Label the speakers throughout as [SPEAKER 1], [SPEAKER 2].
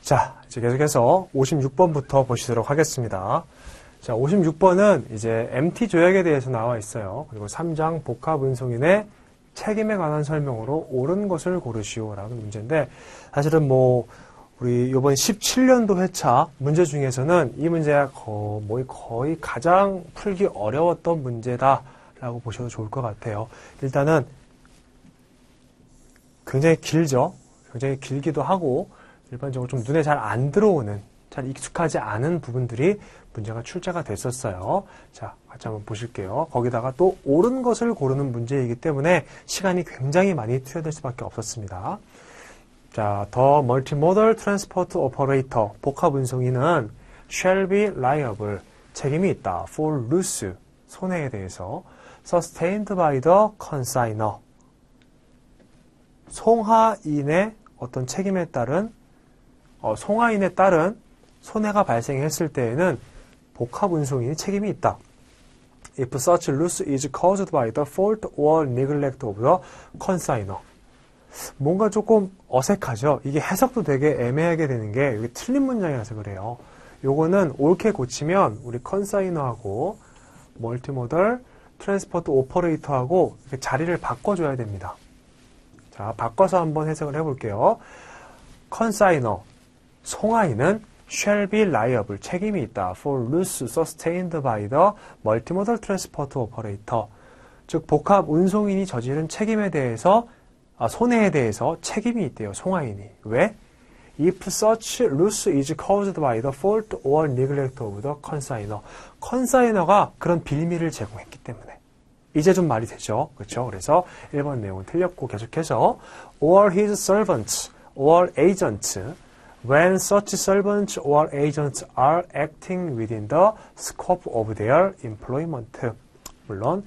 [SPEAKER 1] 자, 이제 계속해서 56번부터 보시도록 하겠습니다. 자, 56번은 이제 MT 조약에 대해서 나와 있어요. 그리고 3장 복합운송인의 책임에 관한 설명으로 옳은 것을 고르시오라는 문제인데, 사실은 우리 이번 17년도 회차 문제 중에서는 이 문제가 거의 가장 풀기 어려웠던 문제다라고 보셔도 좋을 것 같아요. 일단은 굉장히 길죠. 굉장히 길기도 하고 일반적으로 좀 눈에 잘 안 들어오는, 잘 익숙하지 않은 부분들이 문제가 출제가 됐었어요. 자, 같이 한번 보실게요. 거기다가 또 옳은 것을 고르는 문제이기 때문에 시간이 굉장히 많이 투여될 수밖에 없었습니다. 자, The Multimodal Transport Operator, 복합운송인은 shall be liable, 책임이 있다. for loss, 손해에 대해서 sustained by the consignor, 송화인의 어떤 책임에 따른 송화인에 따른 손해가 발생했을 때에는 복합운송인이 책임이 있다. If such loss is caused by the fault or neglect of the consignor. 뭔가 조금 어색하죠? 이게 해석도 되게 애매하게 되는 게 여기 틀린 문장이라서 그래요. 요거는 옳게 고치면 우리 컨사이너하고 멀티모달 트랜스포트 오퍼레이터하고 자리를 바꿔줘야 됩니다. 자, 바꿔서 한번 해석을 해볼게요. 컨사이너, 송화인은 shall be liable, 책임이 있다. for loss sustained by the multimodal transport operator. 즉, 복합 운송인이 저지른 책임에 대해서, 손해에 대해서 책임이 있대요, 송화인이. 왜? If such loss is caused by the fault or neglect of the consignor. 컨사이너가 그런 빌미를 제공했기 때문에. 이제 좀 말이 되죠. 그렇죠? 그래서 1번 내용은 틀렸고 계속해서 or his servants or agents when such servants or agents are acting within the scope of their employment. 물론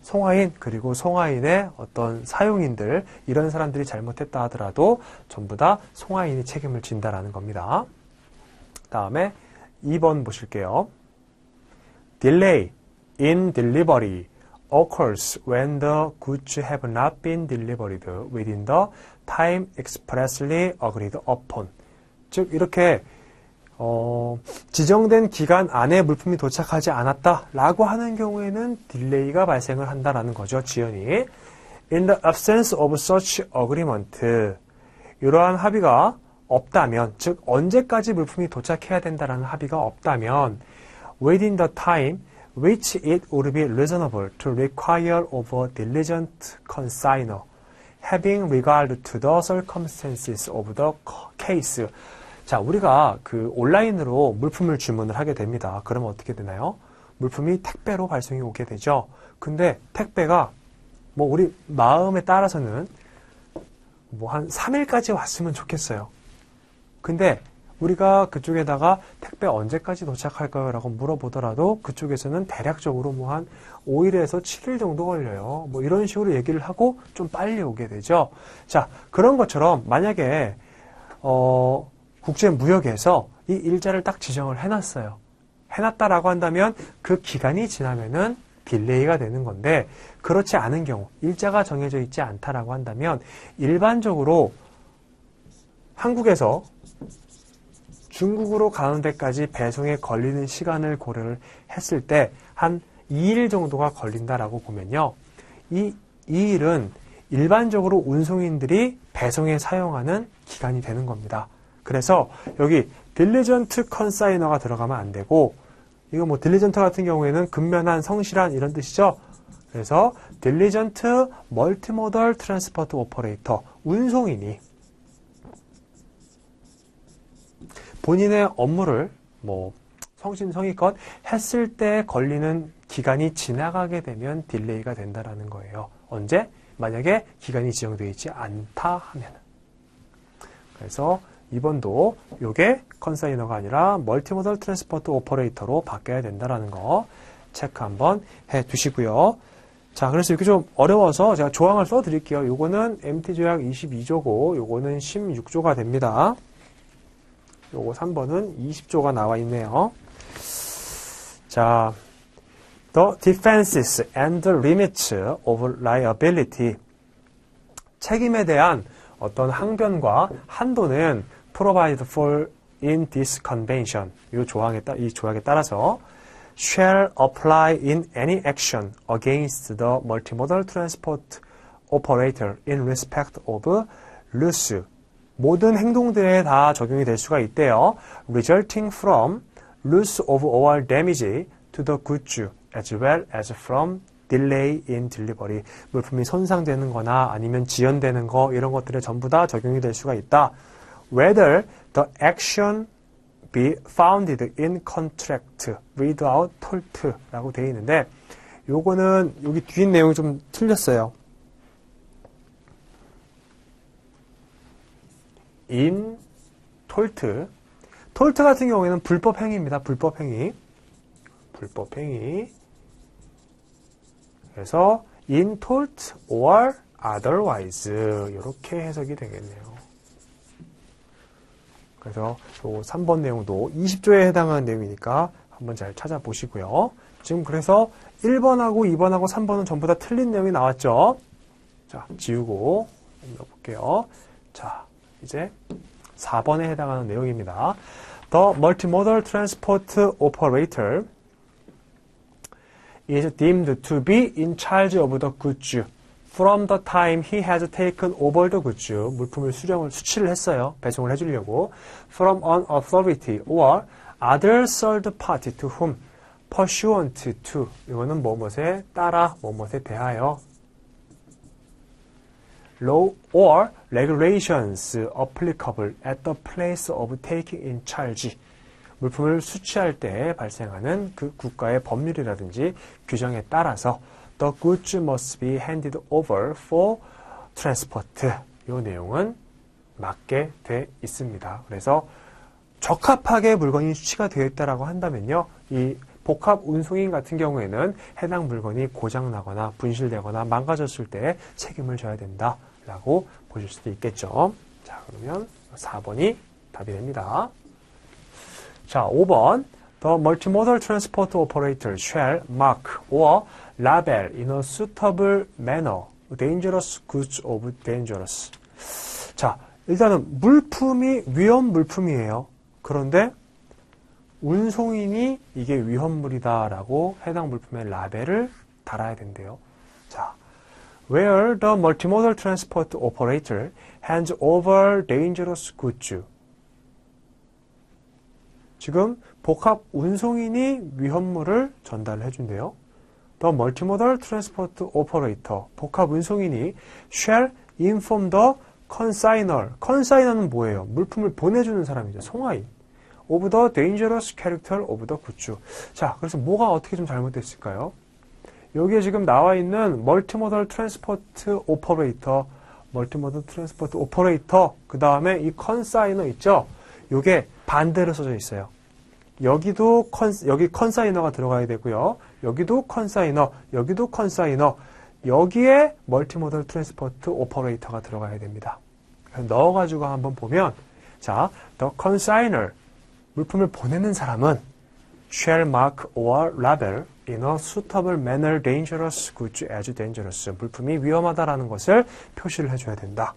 [SPEAKER 1] 송화인 그리고 송화인의 어떤 사용인들 이런 사람들이 잘못했다 하더라도 전부 다 송화인이 책임을 진다라는 겁니다. 다음에 2번 보실게요. Delay in delivery occurs when the goods have not been delivered within the time expressly agreed upon. 즉 이렇게 지정된 기간 안에 물품이 도착하지 않았다라고 하는 경우에는 딜레이가 발생을 한다라는 거죠. 지연이. In the absence of such agreement. 이러한 합의가 없다면, 즉 언제까지 물품이 도착해야 된다라는 합의가 없다면 within the time which it would be reasonable to require of a diligent consignor, having regard to the circumstances of the case. 자, 우리가 온라인으로 물품을 주문을 하게 됩니다. 그러면 어떻게 되나요? 물품이 택배로 발송이 오게 되죠. 근데 택배가 우리 마음에 따라서는 한 3일까지 왔으면 좋겠어요. 근데 우리가 그쪽에다가 택배 언제까지 도착할까요? 라고 물어보더라도 그쪽에서는 대략적으로 한 5일에서 7일 정도 걸려요. 이런 식으로 얘기를 하고 좀 빨리 오게 되죠. 자, 그런 것처럼 만약에 국제무역에서 이 일자를 딱 지정을 해놨어요. 해놨다라고 한다면 그 기간이 지나면은 딜레이가 되는 건데, 그렇지 않은 경우, 일자가 정해져 있지 않다라고 한다면 일반적으로 한국에서 중국으로 가는 데까지 배송에 걸리는 시간을 고려를 했을 때 한 2일 정도가 걸린다라고 보면요. 이 2일은 일반적으로 운송인들이 배송에 사용하는 기간이 되는 겁니다. 그래서 여기 딜리전트 컨사이너가 들어가면 안 되고, 이거 딜리전트 같은 경우에는 근면한, 성실한 이런 뜻이죠. 그래서 딜리전트 멀티모달 트랜스포트 오퍼레이터, 운송인이 본인의 업무를 성심성의껏 했을 때 걸리는 기간이 지나가게 되면 딜레이가 된다라는 거예요. 언제? 만약에 기간이 지정되어 있지 않다 하면. 그래서 2번도 이게 컨사이너가 아니라 멀티모달 트랜스포트 오퍼레이터로 바뀌어야 된다라는 거 체크 한번 해 두시고요. 자, 그래서 이렇게 좀 어려워서 제가 조항을 써 드릴게요. 요거는 MT 조약 22조고 요거는 16조가 됩니다. 요거 3번은 20조가 나와 있네요. 자, The defenses and limits of liability. 책임에 대한 어떤 항변과 한도는 provided for in this convention. 이 조약에 따라서 shall apply in any action against the multimodal transport operator in respect of loss. 모든 행동들에 다 적용이 될 수가 있대요. resulting from loss of or damage to the goods as well as from delay in delivery. 물품이 손상되는 거나 아니면 지연되는 거 이런 것들에 전부 다 적용이 될 수가 있다. Whether the action be founded in contract without tort 라고 되어 있는데 요거는 여기 뒤에 내용이 좀 틀렸어요. in tort. tort 같은 경우에는 불법 행위입니다. 불법 행위. 그래서 in tort or otherwise 이렇게 해석이 되겠네요. 그래서 요 3번 내용도 20조에 해당하는 내용이니까 한번 잘 찾아보시고요. 지금 그래서 1번하고 2번하고 3번은 전부 다 틀린 내용이 나왔죠. 자, 지우고 넣어볼게요. 자, 이제 4번에 해당하는 내용입니다. The multimodal transport operator is deemed to be in charge of the goods from the time he has taken over the goods. 물품을 수치를 했어요. 배송을 해주려고. From an authority or other third party to whom pursuant to. 이거는 뭐뭇에 따라 뭐뭇에 대하여. Law or regulations applicable at the place of taking in charge. 물품을 수취할 때 발생하는 그 국가의 법률이라든지 규정에 따라서 the goods must be handed over for transport. 이 내용은 맞게 돼 있습니다. 그래서 적합하게 물건이 수취가 되어 있다고 한다면요. 이 복합 운송인 같은 경우에는 해당 물건이 고장나거나 분실되거나 망가졌을 때 책임을 져야 된다라고 보실 수도 있겠죠. 자, 그러면 4번이 답이 됩니다. 자, 5번. The multimodal transport operator shall mark or label in a suitable manner dangerous goods of dangerous. 자, 일단은 물품이 위험 물품이에요. 그런데 운송인이 이게 위험물이다라고 해당 물품의 라벨을 달아야 된대요. 자, where the multimodal transport operator hands over dangerous goods. 지금 복합 운송인이 위험물을 전달을 해준대요. The multimodal transport operator, 복합 운송인이 shall inform the consigner. consigner는 뭐예요? 물품을 보내주는 사람이죠. 송화인. of the dangerous character of the goods. 자, 그래서 뭐가 어떻게 좀 잘못됐을까요? 여기에 지금 나와 있는 multimodal transport operator, multimodal transport operator, 그 다음에 이 consigner 있죠? 요게 반대로 써져 있어요. 여기도 여기 컨사이너가 들어가야 되고요. 여기도 컨사이너, 여기도 컨사이너. 여기에 멀티모달 트랜스포트 오퍼레이터가 들어가야 됩니다. 넣어가지고 한번 보면, 자, the consigner, 물품을 보내는 사람은 shall mark or label in a suitable manner dangerous goods as dangerous. 물품이 위험하다라는 것을 표시를 해줘야 된다.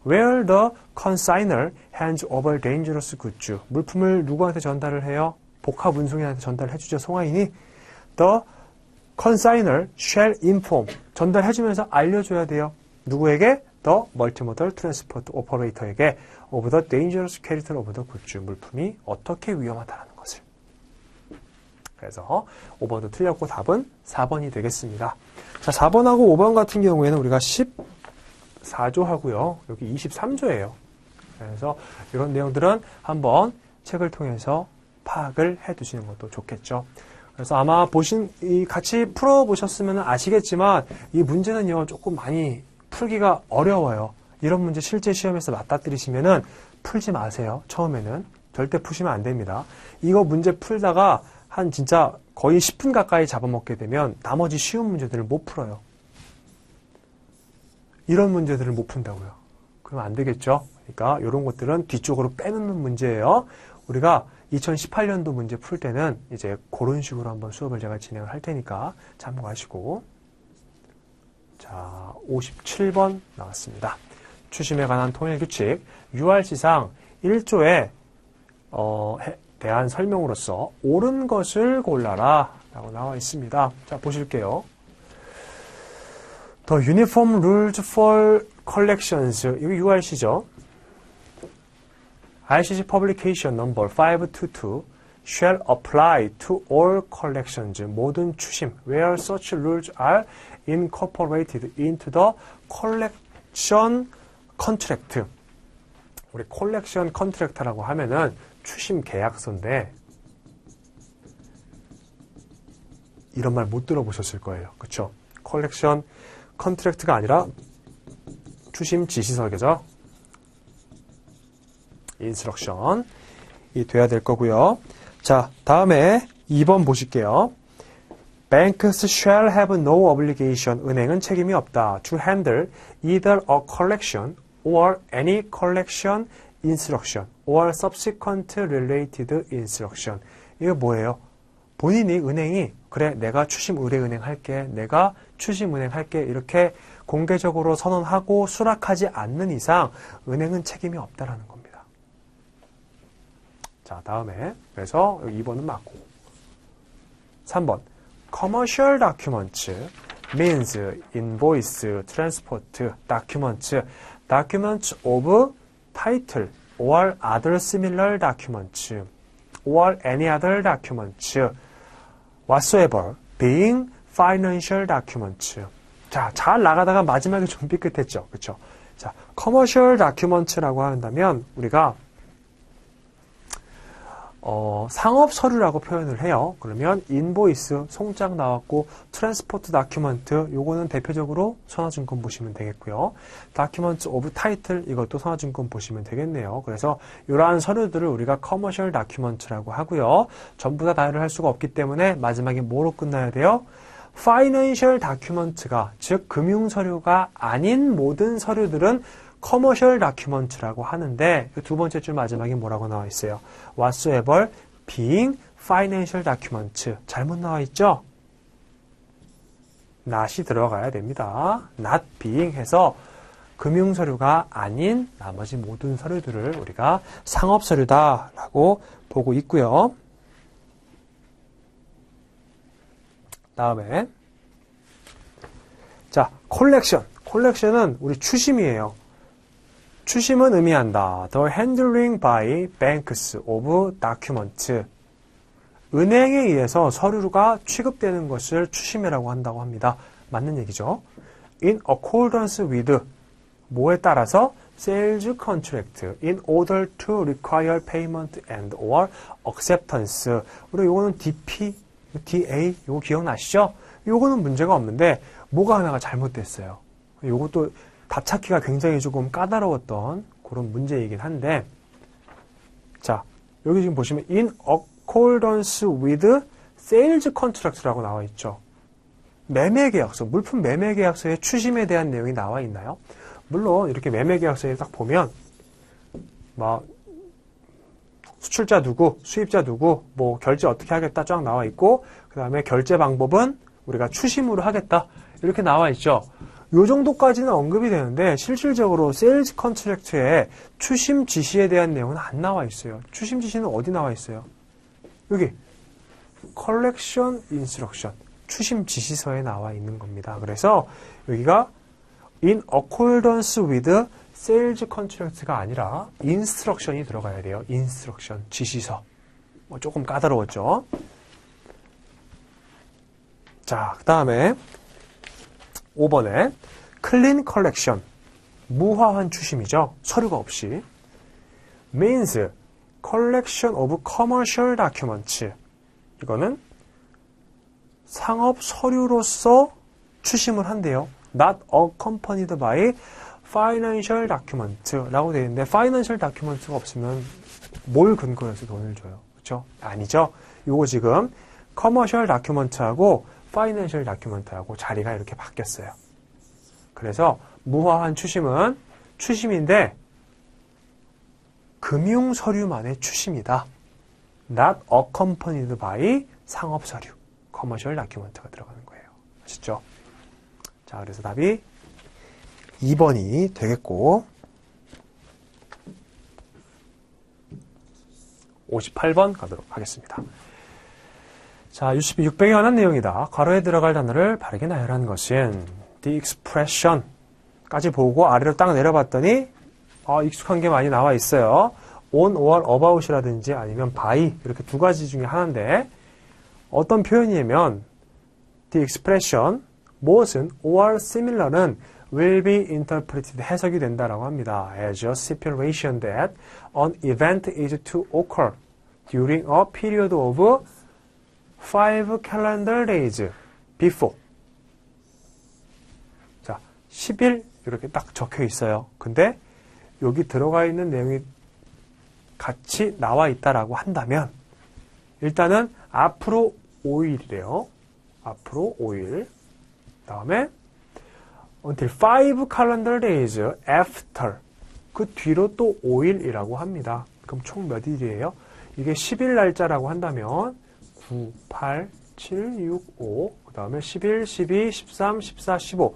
[SPEAKER 1] Where the consigner hands over dangerous goods. 물품을 누구한테 전달을 해요? 복합 운송인한테 전달을 해주죠. 송화인이. The consigner shall inform. 전달해주면서 알려줘야 돼요. 누구에게? The multimodal transport operator에게 of the dangerous character of the goods. 물품이 어떻게 위험하다는 것을. 그래서 5번도 틀렸고 답은 4번이 되겠습니다. 자, 4번하고 5번 같은 경우에는 우리가 14조 하고요. 여기 23조예요. 그래서 이런 내용들은 한번 책을 통해서 파악을 해 두시는 것도 좋겠죠. 그래서 아마 같이 풀어보셨으면 아시겠지만 이 문제는요, 조금 많이 풀기가 어려워요. 이런 문제 실제 시험에서 맞닥뜨리시면은 풀지 마세요. 처음에는. 절대 푸시면 안 됩니다. 이거 문제 풀다가 한 진짜 거의 10분 가까이 잡아먹게 되면 나머지 쉬운 문제들을 못 풀어요. 이런 문제들을 못 푼다고요. 그러면 안 되겠죠? 그러니까 이런 것들은 뒤쪽으로 빼놓는 문제예요. 우리가 2018년도 문제 풀 때는 이제 그런 식으로 한번 수업을 제가 진행을 할 테니까 참고하시고. 자, 57번 나왔습니다. 추심에 관한 통일규칙. URC상 1조에 대한 설명으로서 옳은 것을 골라라 라고 나와 있습니다. 자, 보실게요. The Uniform Rules for Collections, 이거 URC죠. ICC Publication Number 522 shall apply to all collections, 모든 추심, where such rules are incorporated into the collection contract. 우리 콜렉션 컨트랙트라고 하면은 추심 계약서인데 이런 말 못 들어보셨을 거예요. 그쵸? 콜렉션 컨트랙트가 아니라 추심 지시서죠. 인스트럭션이 돼야 될 거고요. 자, 다음에 2번 보실게요. Banks shall have no obligation. 은행은 책임이 없다. To handle either a collection or any collection instruction or subsequent related instruction. 이거 뭐예요? 본인이 은행이 그래 내가 추심의뢰은행 할게, 내가 추심은행 할게 이렇게 공개적으로 선언하고 수락하지 않는 이상 은행은 책임이 없다라는 겁니다. 자, 다음에 그래서 2번은 맞고 3번 Commercial documents means invoice, transport, documents, documents of title or other similar documents or any other documents whatsoever being financial documents. 자, 잘 나가다가 마지막에 좀 삐끗했죠. 그렇죠? 자, commercial documents라고 한다면 우리가 상업 서류라고 표현을 해요. 그러면 인보이스, 송장 나왔고 트랜스포트 다큐먼트, 요거는 대표적으로 선화증권 보시면 되겠고요. 다큐먼트 오브 타이틀, 이것도 선화증권 보시면 되겠네요. 그래서 이러한 서류들을 우리가 커머셜 다큐먼트라고 하고요. 전부 다 다이를 할 수가 없기 때문에 마지막에 뭐로 끝나야 돼요? 파이낸셜 다큐먼트가, 즉 금융 서류가 아닌 모든 서류들은 커머셜 다큐먼트라고 하는데 두 번째 줄 마지막에 뭐라고 나와 있어요? whatsoever being financial document. 잘못 나와 있죠? not이 들어가야 됩니다. not being 해서 금융 서류가 아닌 나머지 모든 서류들을 우리가 상업 서류다라고 보고 있고요. 다음에 자, 콜렉션은 우리 추심이에요. 추심은 의미한다. The handling by banks of documents. 은행에 의해서 서류가 취급되는 것을 추심이라고 한다고 합니다. 맞는 얘기죠. In accordance with, 뭐에 따라서? Sales contract, in order to require payment and or acceptance. 우리 요거는 DP, DA, 요거 기억나시죠? 요거는 문제가 없는데 뭐가 하나가 잘못됐어요. 요것도 답찾기가 굉장히 조금 까다로웠던 그런 문제이긴 한데, 자, 여기 지금 보시면 in accordance with sales contract라고 나와 있죠. 매매계약서, 물품 매매계약서에 추심에 대한 내용이 나와 있나요? 물론 이렇게 매매계약서에 딱 보면 막 수출자 누구, 수입자 누구, 뭐 결제 어떻게 하겠다 쫙 나와 있고, 그 다음에 결제 방법은 우리가 추심으로 하겠다 이렇게 나와 있죠. 요 정도까지는 언급이 되는데 실질적으로 세일즈 컨트랙트에 추심 지시에 대한 내용은 안 나와 있어요. 추심 지시는 어디 나와 있어요? 여기 컬렉션 인스트럭션, 추심 지시서에 나와 있는 겁니다. 그래서 여기가 in accordance with sales contract가 아니라 instruction이 들어가야 돼요. instruction, 지시서. 조금 까다로웠죠. 자, 그 다음에 5번에 clean collection, 무화한 추심이죠. 서류가 없이. means collection of commercial documents. 이거는 상업 서류로서 추심을 한대요. not accompanied by financial document라고 되어 있는데 financial document가 없으면 뭘 근거로 해서 돈을 줘요? 그렇죠? 아니죠. 요거 지금 commercial document하고 파이낸셜 다큐먼트하고 자리가 이렇게 바뀌었어요. 그래서 무화한 추심은 추심인데 금융 서류만의 추심이다. Not accompanied by 상업 서류, 커머셜 다큐먼트가 들어가는 거예요. 아시죠? 자, 그래서 답이 2번이 되겠고, 58번 가도록 하겠습니다. 자, UCP 600에 관한 내용이다. 괄호에 들어갈 단어를 바르게 나열한 것은 the expression 까지 보고 아래로 딱 내려봤더니 익숙한 게 많이 나와 있어요. on or about이라든지 아니면 by 이렇게 두 가지 중에 하나인데 어떤 표현이냐면 the expression 무엇은 or similar은 will be interpreted 해석이 된다라고 합니다. as a stipulation that an event is to occur during a period of 5 calendar days before. 자, 10일 이렇게 딱 적혀 있어요. 근데 여기 들어가 있는 내용이 같이 나와 있다라고 한다면 일단은 앞으로 5일이래요. 앞으로 5일. 다음에 until 5 calendar days after. 그 뒤로 또 5일이라고 합니다. 그럼 총 몇 일이에요? 이게 10일 날짜라고 한다면 9, 8, 7, 6, 5, 그 다음에 11, 12, 13, 14, 15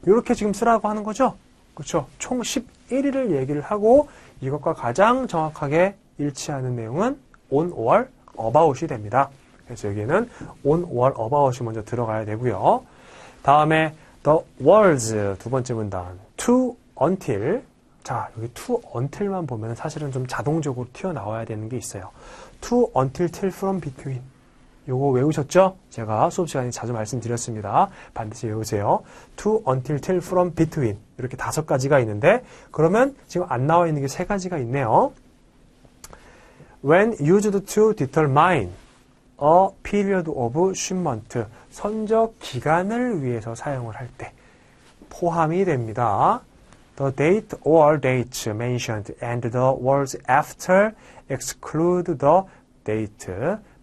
[SPEAKER 1] 이렇게 지금 쓰라고 하는 거죠? 그렇죠? 총 11일을 얘기를 하고 이것과 가장 정확하게 일치하는 내용은 on or about이 됩니다. 그래서 여기에는 on or about이 먼저 들어가야 되고요. 다음에 the words 두 번째 문단 to until 자 여기 to until만 보면 사실은 좀 자동적으로 튀어나와야 되는 게 있어요. to until till from between 요거 외우셨죠? 제가 수업 시간에 자주 말씀드렸습니다. 반드시 외우세요. to, until, till, from, between 이렇게 5가지가 있는데 그러면 지금 안 나와 있는 게 3가지가 있네요. When used to determine a period of shipment 선적 기간을 위해서 사용을 할 때 포함이 됩니다. The date or dates mentioned and the words after exclude the date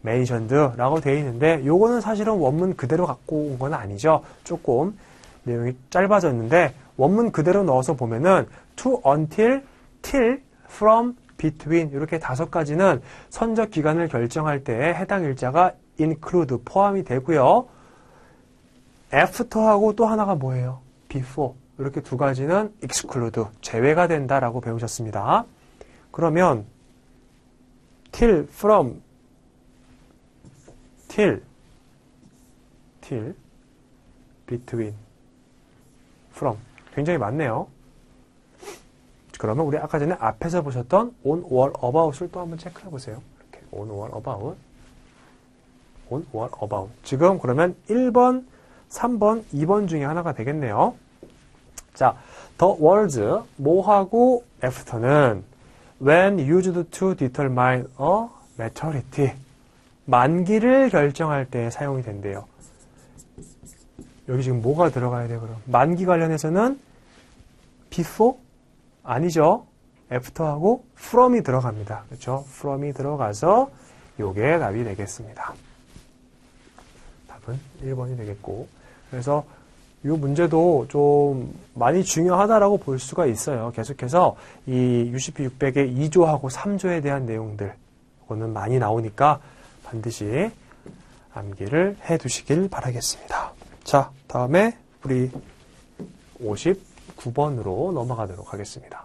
[SPEAKER 1] mentioned라고 되어 있는데 요거는 사실은 원문 그대로 갖고 온 건 아니죠. 조금 내용이 짧아졌는데 원문 그대로 넣어서 보면은 to, until, till, from, between 이렇게 5가지는 선적 기간을 결정할 때에 해당 일자가 include 포함이 되고요. after하고 또 하나가 뭐예요? before 이렇게 2가지는 exclude 제외가 된다라고 배우셨습니다. 그러면 till, from till, between, from 굉장히 많네요. 그러면 우리 아까 전에 앞에서 보셨던 on or about을 또 한번 체크해 보세요. 이렇게 on or about, on or about. 지금 그러면 1번, 3번, 2번 중에 하나가 되겠네요. 자, the words 뭐하고 after는 when used to determine a maturity 만기를 결정할 때 사용이 된대요. 여기 지금 뭐가 들어가야 돼요, 그럼? 만기 관련해서는 before? 아니죠. after하고 from이 들어갑니다. 그렇죠? from이 들어가서 요게 답이 되겠습니다. 답은 1번이 되겠고. 그래서 이 문제도 좀 많이 중요하다라고 볼 수가 있어요. 계속해서 이 UCP 600의 2조하고 3조에 대한 내용들, 이거는 많이 나오니까 반드시 암기를 해 두시길 바라겠습니다. 자, 다음에 우리 59번으로 넘어가도록 하겠습니다.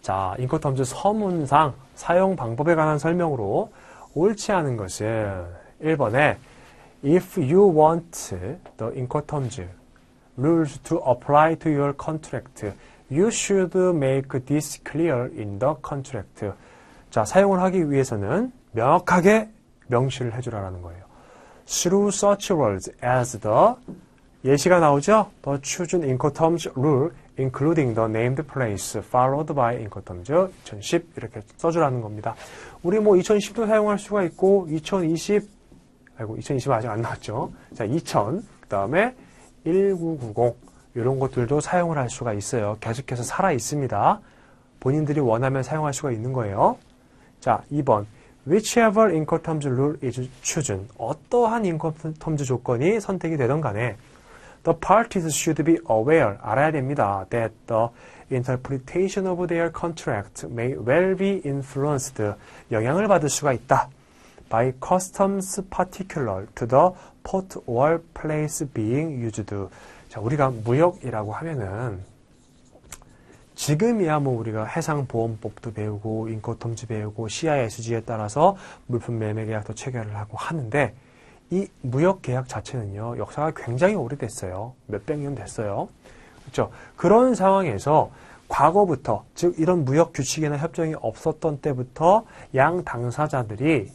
[SPEAKER 1] 자, 인코텀즈 서문상 사용 방법에 관한 설명으로 옳지 않은 것은 1번에 If you want the Incoterms rules to apply to your contract, you should make this clear in the contract. 자, 사용을 하기 위해서는 명확하게 명시를 해주라는 거예요. Through such words as the 예시가 나오죠? The chosen Incoterms rule, including the named place, followed by Incoterms 2010 이렇게 써주라는 겁니다. 우리 뭐 2010도 사용할 수가 있고 2020 아직 안 나왔죠. 자, 2000, 그 다음에 1990 이런 것들도 사용을 할 수가 있어요. 계속해서 살아 있습니다. 본인들이 원하면 사용할 수가 있는 거예요. 자, 2번. Whichever Incoterms rule is chosen. 어떠한 Incoterms 조건이 선택이 되던 간에 The parties should be aware. 알아야 됩니다. That the interpretation of their contract may well be influenced. 영향을 받을 수가 있다. By customs particular to the port or place being used. 자, 우리가 무역이라고 하면은 지금이야 뭐 우리가 해상보험법도 배우고 인코텀즈 배우고 CISG에 따라서 물품 매매 계약도 체결을 하고 하는데 이 무역 계약 자체는요 역사가 굉장히 오래됐어요. 몇백 년 됐어요. 그렇죠? 그런 상황에서 과거부터 즉 이런 무역 규칙이나 협정이 없었던 때부터 양 당사자들이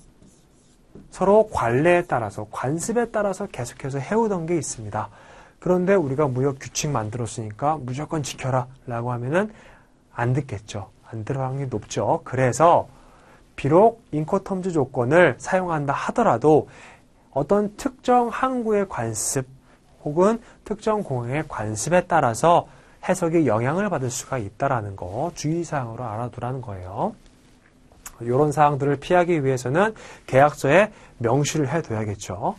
[SPEAKER 1] 서로 관례에 따라서 관습에 따라서 계속해서 해오던 게 있습니다. 그런데 우리가 무역 규칙 만들었으니까 무조건 지켜라 라고 하면은 안 듣겠죠. 안 들을 확률이 높죠. 그래서 비록 인코텀즈 조건을 사용한다 하더라도 어떤 특정 항구의 관습 혹은 특정 공항의 관습에 따라서 해석이 영향을 받을 수가 있다는 거 주의사항으로 알아두라는 거예요. 이런 사항들을 피하기 위해서는 계약서에 명시를 해둬야겠죠.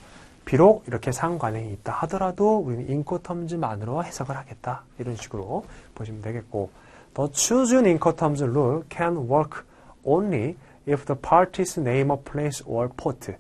[SPEAKER 1] 비록 이렇게 상관행이 있다 하더라도 우리는 인코텀즈만으로 해석을 하겠다. 이런 식으로 보시면 되겠고 The chosen incoterms rule can work only if the parties name a place or port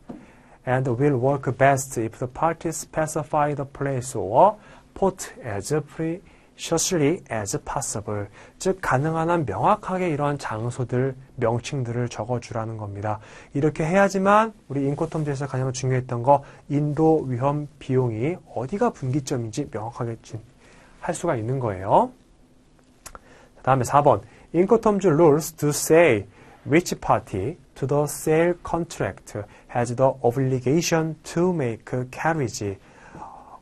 [SPEAKER 1] and will work best if the parties specify the place or port as preciously as possible. 즉 가능한 한 명확하게 이런 장소들, 명칭들을 적어주라는 겁니다. 이렇게 해야지만 우리 인코텀즈에서 가장 중요했던 거 인도 위험 비용이 어디가 분기점인지 명확하게 할 수가 있는 거예요. 다음에 4번 인코텀즈 rules to say which party to the sale contract has the obligation to make carriage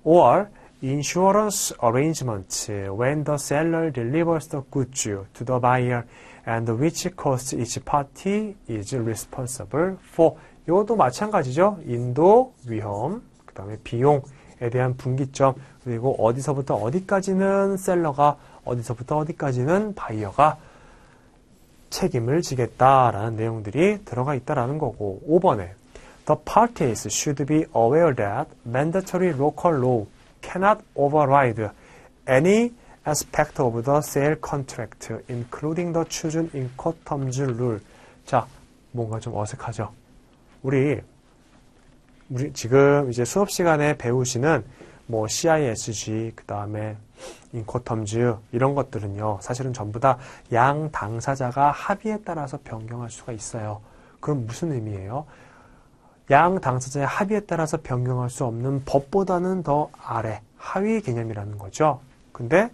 [SPEAKER 1] or insurance arrangements when the seller delivers the goods to the buyer and which cost each party is responsible for. 이것도 마찬가지죠. 인도 위험, 그 다음에 비용에 대한 분기점, 그리고 어디서부터 어디까지는 셀러가, 어디서부터 어디까지는 바이어가 책임을 지겠다라는 내용들이 들어가 있다라는 거고 5번에 The parties should be aware that mandatory local law cannot override any aspect of the sale contract, including the chosen incoterms rule. 자, 뭔가 좀 어색하죠? 우리 지금 이제 수업 시간에 배우시는 뭐 CISG, 그 다음에 인코텀즈 이런 것들은요 사실은 전부 다 양 당사자가 합의에 따라서 변경할 수가 있어요. 그럼 무슨 의미예요? 양 당사자의 합의에 따라서 변경할 수 없는 법보다는 더 아래 하위 개념이라는 거죠. 근데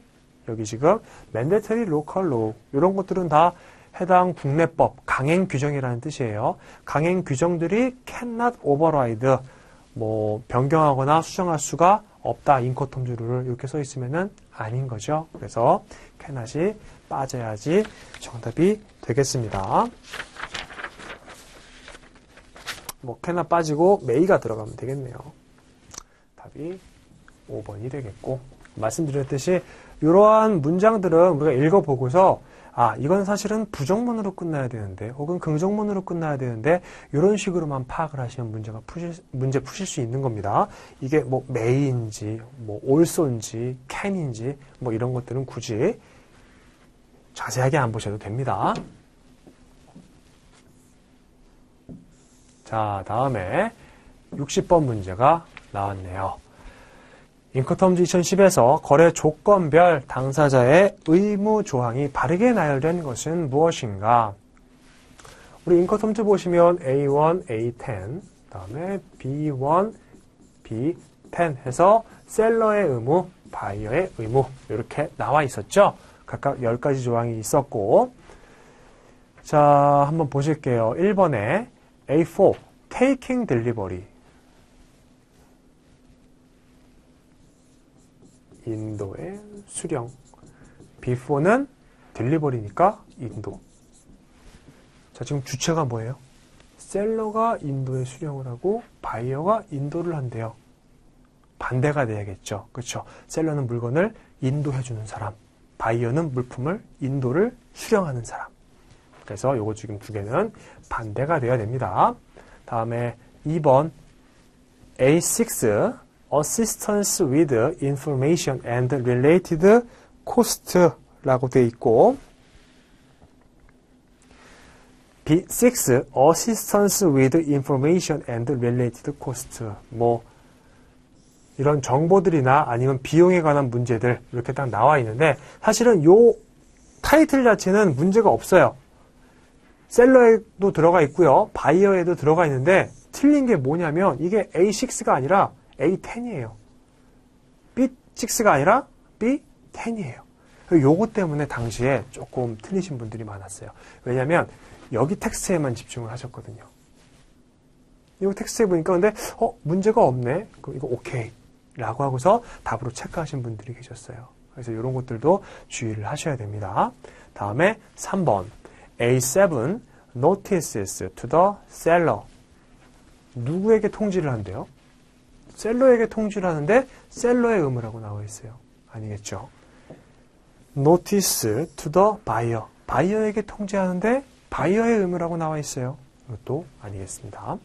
[SPEAKER 1] 여기 지금 mandatory local law 이런 것들은 다 해당 국내법 강행 규정이라는 뜻이에요. 강행 규정들이 cannot override 뭐 변경하거나 수정할 수가 없다. 인코텀즈 룰을 이렇게 써 있으면은 아닌 거죠. 그래서 cannot이 빠져야지 정답이 되겠습니다. 뭐 cannot 빠지고 may가 들어가면 되겠네요. 답이 5번이 되겠고 말씀드렸듯이 이러한 문장들은 우리가 읽어보고서 아 이건 사실은 부정문으로 끝나야 되는데 혹은 긍정문으로 끝나야 되는데 이런 식으로만 파악을 하시면 문제 푸실 수 있는 겁니다. 이게 뭐 may인지 뭐 also인지 can인지 뭐 이런 것들은 굳이 자세하게 안 보셔도 됩니다. 자 다음에 60번 문제가 나왔네요. 인코텀즈 2010에서 거래 조건별 당사자의 의무 조항이 바르게 나열된 것은 무엇인가? 우리 인코텀즈 보시면 A1, A10, 다음에 B1, B10 해서 셀러의 의무, 바이어의 의무 이렇게 나와 있었죠? 각각 10가지 조항이 있었고 자 한번 보실게요. 1번에 A4, Taking Delivery 인도의 수령. B4는 딜리버리니까 인도. 자, 지금 주체가 뭐예요? 셀러가 인도에 수령을 하고 바이어가 인도를 한대요. 반대가 돼야겠죠. 그렇죠? 셀러는 물건을 인도해주는 사람, 바이어는 물품을 인도를 수령하는 사람. 그래서 요거 지금 두 개는 반대가 돼야 됩니다. 다음에 2번 A6 Assistance with Information and Related Cost라고 되어 있고 B6 Assistance with Information and Related Cost 뭐 이런 정보들이나 아니면 비용에 관한 문제들 이렇게 딱 나와 있는데 사실은 요 타이틀 자체는 문제가 없어요. 셀러에도 들어가 있고요. 바이어에도 들어가 있는데 틀린 게 뭐냐면 이게 A6가 아니라 A10이에요. B6가 아니라 B10이에요. 요거 때문에 당시에 조금 틀리신 분들이 많았어요. 왜냐면 여기 텍스트에만 집중을 하셨거든요. 이거 텍스트에 보니까 근데 문제가 없네. 그럼 이거 오케이 라고 하고서 답으로 체크하신 분들이 계셨어요. 그래서 이런 것들도 주의를 하셔야 됩니다. 다음에 3번 A7 notices to the seller. 누구에게 통지를 한대요? 셀러에게 통지를 하는데 셀러의 의무라고 나와 있어요. 아니겠죠? notice to the buyer. 바이어에게 통지하는데 바이어의 의무라고 나와 있어요. 이것도 아니겠습니다.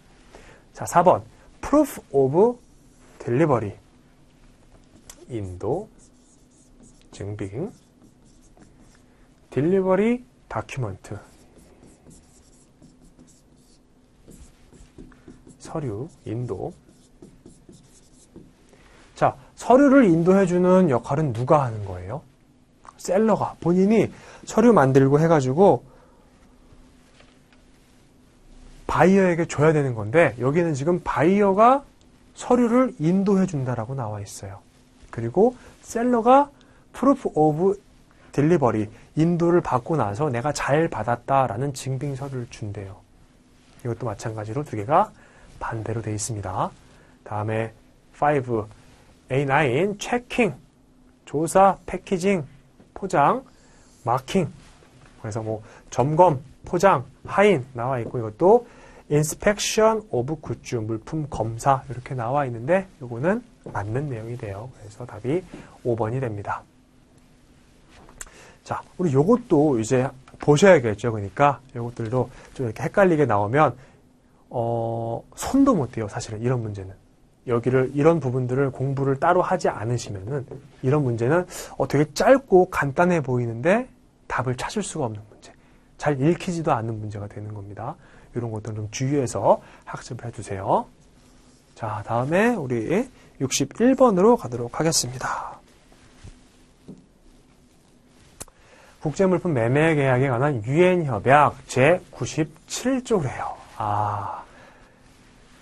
[SPEAKER 1] 자, 4번 proof of delivery. 인도 증빙 delivery document. 서류, 인도. 자, 서류를 인도해주는 역할은 누가 하는 거예요? 셀러가 본인이 서류 만들고 해가지고 바이어에게 줘야 되는 건데 여기는 지금 바이어가 서류를 인도해준다라고 나와 있어요. 그리고 셀러가 proof of delivery, 인도를 받고 나서 내가 잘 받았다라는 증빙서를 준대요. 이것도 마찬가지로 두 개가 반대로 되어 있습니다. 다음에 5, A9, checking, 조사, 패키징, 포장, 마킹. 그래서 뭐 점검, 포장, 하인 나와 있고 이것도 inspection of goods, 물품 검사 이렇게 나와 있는데 이거는 맞는 내용이 돼요. 그래서 답이 5번이 됩니다. 자, 우리 요것도 이제 보셔야겠죠. 그러니까 요것들도 좀 이렇게 헷갈리게 나오면 손도 못 대요. 사실은 이런 문제는. 여기를 이런 부분들을 공부를 따로 하지 않으시면은 이런 문제는 되게 짧고 간단해 보이는데 답을 찾을 수가 없는 문제. 잘 읽히지도 않는 문제가 되는 겁니다. 이런 것들은 좀 주의해서 학습을 해주세요. 자, 다음에 우리 61번으로 가도록 하겠습니다. 국제물품 매매 계약에 관한 유엔 협약 제97조래요.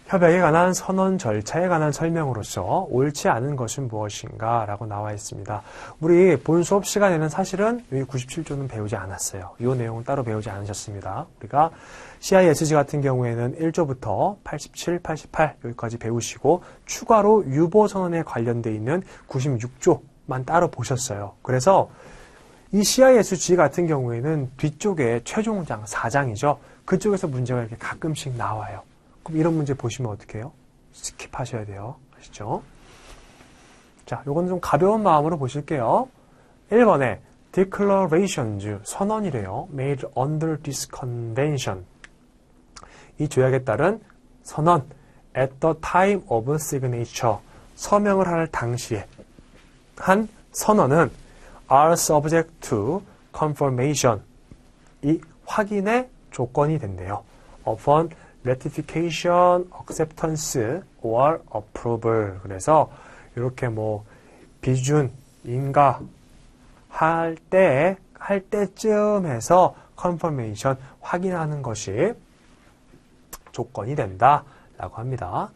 [SPEAKER 1] 협약에 관한 선언 절차에 관한 설명으로서 옳지 않은 것은 무엇인가 라고 나와 있습니다. 우리 본 수업 시간에는 사실은 여기 97조는 배우지 않았어요. 이 내용은 따로 배우지 않으셨습니다. 우리가 CISG 같은 경우에는 1조부터 87, 88 여기까지 배우시고 추가로 유보선언에 관련되어 있는 96조만 따로 보셨어요. 그래서 이 CISG 같은 경우에는 뒤쪽에 최종장 4장이죠. 그쪽에서 문제가 이렇게 가끔씩 나와요. 그럼 이런 문제 보시면 어떻게 해요? 스킵하셔야 돼요. 아시죠? 자, 요건 좀 가벼운 마음으로 보실게요. 1번에 declarations, 선언이래요. made under this convention. 이 조약에 따른 선언 at the time of signature. 서명을 할 당시에 한 선언은 are subject to confirmation. 이 확인의 조건이 된대요. upon ratification, acceptance, or approval. 그래서 이렇게 뭐 비준, 인가 할 때쯤 해서 confirmation, 확인하는 것이 조건이 된다라고 합니다.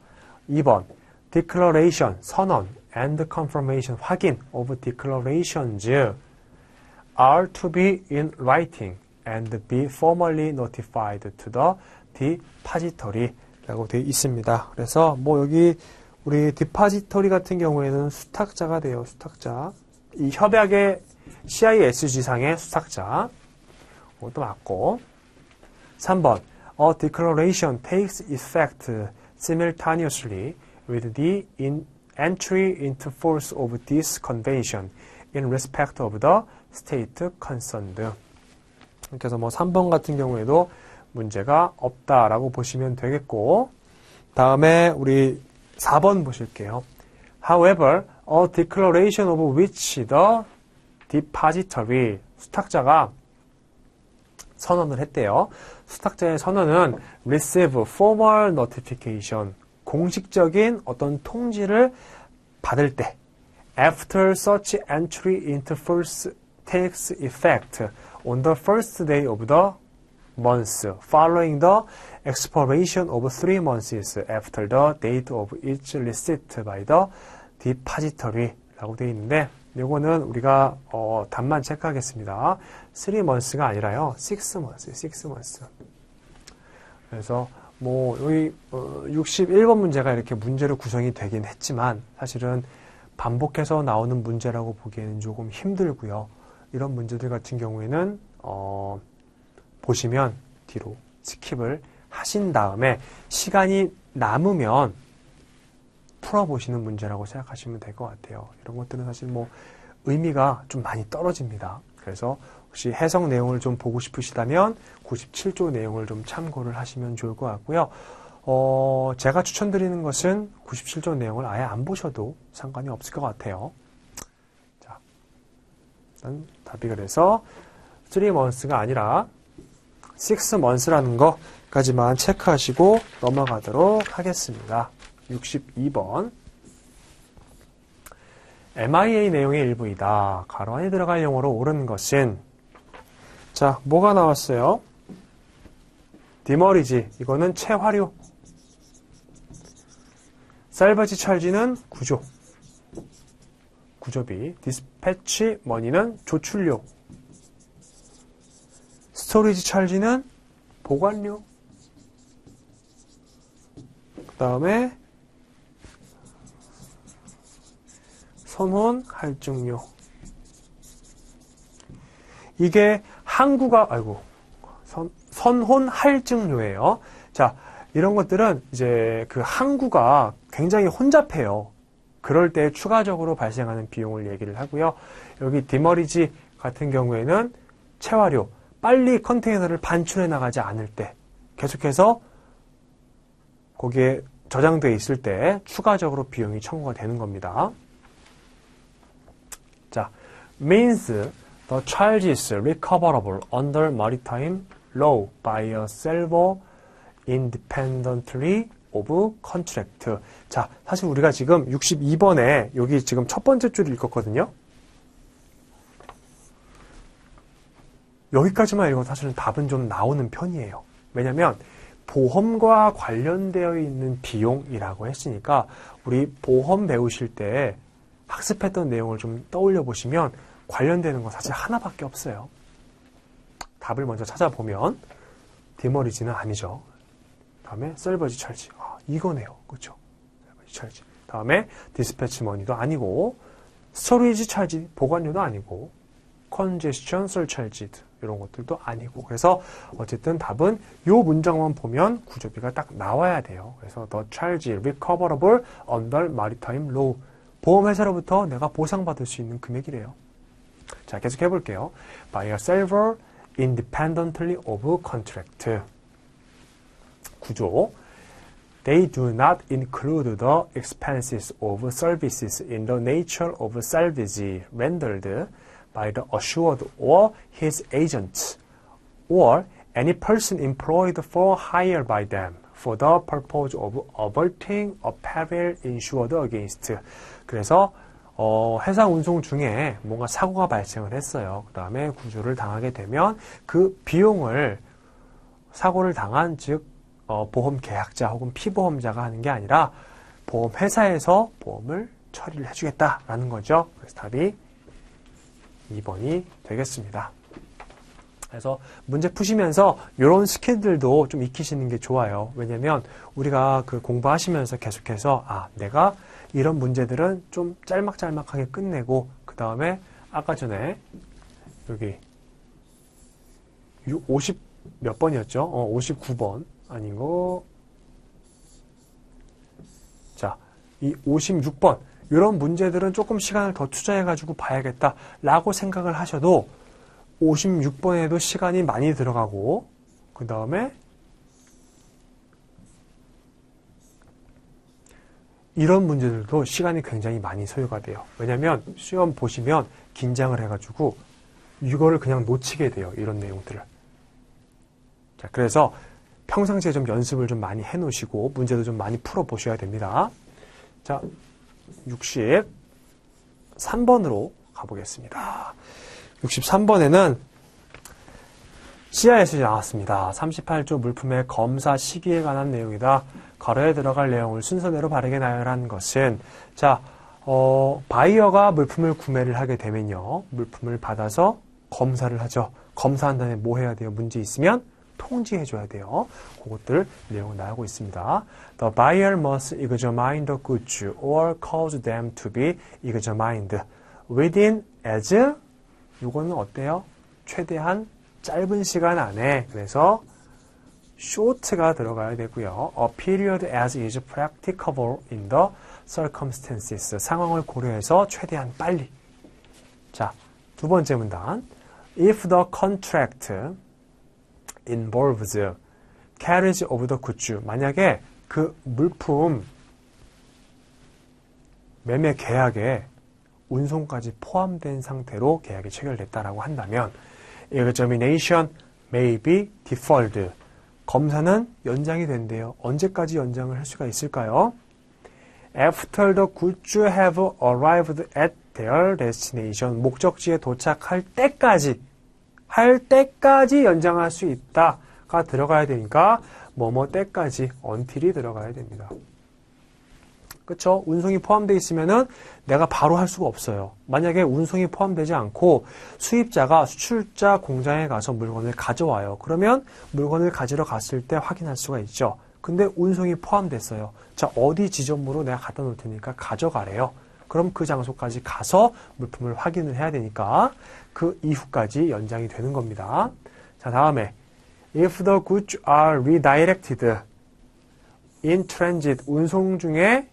[SPEAKER 1] 2번 declaration, 선언 and confirmation, 확인 of declarations are to be in writing and be formally notified to the depository라고 되어 있습니다. 그래서 뭐 여기 우리 depository 같은 경우에는 수탁자가 돼요. 수탁자. 이 협약의 CISG상의 수탁자. 그것도 맞고. 3번 A declaration takes effect simultaneously with the entry into force of this convention in respect of the state concerned. 그래서 뭐 3번 같은 경우에도 문제가 없다라고 보시면 되겠고, 다음에 우리 4번 보실게요. However, a declaration of which the depository, 수탁자가 선언을 했대요. 수탁자의 선언은 receive formal notification, 공식적인 어떤 통지를 받을 때 after such entry into force takes effect on the first day of the month following the expiration of 3 months after the date of its receipt by the depository 라고 되어 있는데 요거는 우리가 답만 체크하겠습니다. 3 months가 아니라요. 6 months. 그래서 뭐 여기 61번 문제가 이렇게 문제로 구성이 되긴 했지만 사실은 반복해서 나오는 문제라고 보기에는 조금 힘들고요. 이런 문제들 같은 경우에는 보시면 뒤로 스킵을 하신 다음에 시간이 남으면 풀어보시는 문제라고 생각하시면 될 것 같아요. 이런 것들은 사실 뭐 의미가 좀 많이 떨어집니다. 그래서 혹시 해석 내용을 좀 보고 싶으시다면 97조 내용을 좀 참고를 하시면 좋을 것 같고요. 제가 추천드리는 것은 97조 내용을 아예 안 보셔도 상관이 없을 것 같아요. 자, 일단 답이 그래서 3 months가 아니라 6 months라는 것까지만 체크하시고 넘어가도록 하겠습니다. 62번. MIA 내용의 일부이다. 가로 안에 들어갈 용어로 옳은 것은 자, 뭐가 나왔어요? 디머리지. 이거는 채화료. 살버지 찰지는 구조. 구조비. 디스패치 머니는 조출료. 스토리지 찰지는 보관료. 그 다음에 선혼 할증료. 이게 항구가 선혼 할증료예요. 자, 이런 것들은 이제 그 항구가 굉장히 혼잡해요. 그럴 때 추가적으로 발생하는 비용을 얘기를 하고요. 여기 디머리지 같은 경우에는 채화료, 빨리 컨테이너를 반출해 나가지 않을 때 계속해서 거기에 저장되어 있을 때 추가적으로 비용이 청구가 되는 겁니다. 자, means the charges recoverable under maritime law by a seller independently of contract. 자, 사실 우리가 지금 62번에 여기 지금 첫 번째 줄을 읽었거든요. 여기까지만 읽어도 사실은 답은 좀 나오는 편이에요. 왜냐면 보험과 관련되어 있는 비용이라고 했으니까 우리 보험 배우실 때 학습했던 내용을 좀 떠올려 보시면 관련되는 건 사실 하나밖에 없어요. 답을 먼저 찾아보면 디머리지는 아니죠. 다음에 셀버지 찰지. 이거네요. 그렇죠? 셀버지 찰지. 다음에 디스패치 머니도 아니고 스토리지 찰지 보관료도 아니고 컨제스션 설찰지 이런 것들도 아니고 그래서 어쨌든 답은 이 문장만 보면 구조비가 딱 나와야 돼요. 그래서 the charge recoverable under maritime law 보험회사로부터 내가 보상받을 수 있는 금액이래요. 자, 계속 해볼게요. By a seller independently of contract. 구조. They do not include the expenses of services in the nature of salvage rendered by the assured or his agent or any person employed for hire by them for the purpose of averting a peril insured against. 그래서 해상 운송 중에 뭔가 사고가 발생을 했어요. 그 다음에 구조를 당하게 되면 그 비용을 사고를 당한 즉 보험 계약자 혹은 피보험자가 하는 게 아니라 보험회사에서 보험을 처리를 해주겠다라는 거죠. 그래서 답이 2번이 되겠습니다. 그래서 문제 푸시면서 이런 스킬들도 좀 익히시는 게 좋아요. 왜냐면 우리가 그 공부하시면서 계속해서 내가 이런 문제들은 좀 짤막짤막하게 끝내고 그 다음에 아까 전에 여기 50 몇 번이었죠? 59번 아닌 거. 자, 이 56번 이런 문제들은 조금 시간을 더 투자해가지고 봐야겠다라고 생각을 하셔도 56번에도 시간이 많이 들어가고 그 다음에 이런 문제들도 시간이 굉장히 많이 소요가 돼요. 왜냐하면 시험 보시면 긴장을 해가지고 이거를 그냥 놓치게 돼요. 이런 내용들을. 자, 그래서 평상시에 좀 연습을 좀 많이 해놓으시고 문제도 좀 많이 풀어보셔야 됩니다. 자, 63번으로 가보겠습니다. 63번에는 CI에서 나왔습니다. 38조 물품의 검사 시기에 관한 내용이다. 괄호에 들어갈 내용을 순서대로 바르게 나열한 것은 자, 바이어가 물품을 구매를 하게 되면요. 물품을 받아서 검사를 하죠. 검사한 다음에 뭐 해야 돼요? 문제 있으면 통지해줘야 돼요. 그것들 내용을 나오고 있습니다. The buyer must examine the goods or cause them to be examined within as 이거는 어때요? 최대한 짧은 시간 안에 그래서 short가 들어가야 되고요. A period as is practicable in the circumstances 상황을 고려해서 최대한 빨리. 자, 두 번째 문단 If the contract involves carriage of the goods 만약에 그 물품 매매 계약에 운송까지 포함된 상태로 계약이 체결됐다라고 한다면 examination may be deferred 검사는 연장이 된대요. 언제까지 연장을 할 수가 있을까요? After the goods have arrived at their destination 목적지에 도착할 때까지 연장할 수 있다가 들어가야 되니까 뭐뭐 때까지 until이 들어가야 됩니다. 그쵸? 운송이 포함되어 있으면은 내가 바로 할 수가 없어요. 만약에 운송이 포함되지 않고 수입자가 수출자 공장에 가서 물건을 가져와요. 그러면 물건을 가지러 갔을 때 확인할 수가 있죠. 근데 운송이 포함됐어요. 자, 어디 지점으로 내가 갖다 놓을 테니까 가져가래요. 그럼 그 장소까지 가서 물품을 확인을 해야 되니까 그 이후까지 연장이 되는 겁니다. 자, 다음에 If the goods are redirected in transit 운송 중에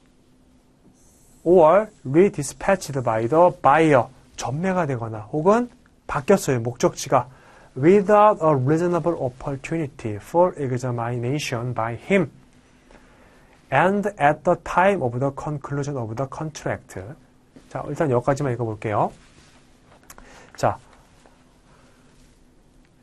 [SPEAKER 1] or redispatched by the buyer 전매가 되거나 혹은 바뀌었어요. 목적지가 without a reasonable opportunity for examination by him and at the time of the conclusion of the contract. 자, 일단 여기까지만 읽어볼게요. 자,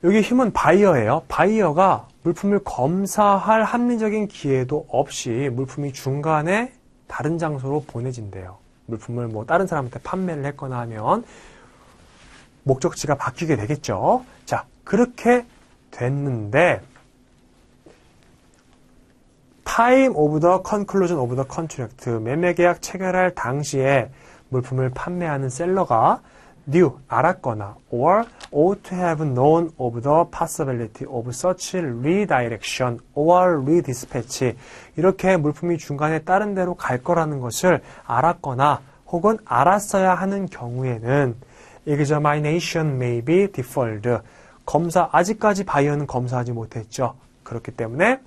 [SPEAKER 1] 여기 힘은 바이어예요. 바이어가 물품을 검사할 합리적인 기회도 없이 물품이 중간에 다른 장소로 보내진대요. 물품을 뭐 다른 사람한테 판매를 했거나 하면 목적지가 바뀌게 되겠죠. 자, 그렇게 됐는데 time of the conclusion of the contract 매매계약 체결할 당시에 물품을 판매하는 셀러가 knew 알았거나 or ought to have known of the possibility of such redirection or redispatch 이렇게 물품이 중간에 다른 데로 갈 거라는 것을 알았거나 혹은 알았어야 하는 경우에는 examination may be deferred 검사 아직까지 바이어는 검사하지 못했죠. 그렇기 때문에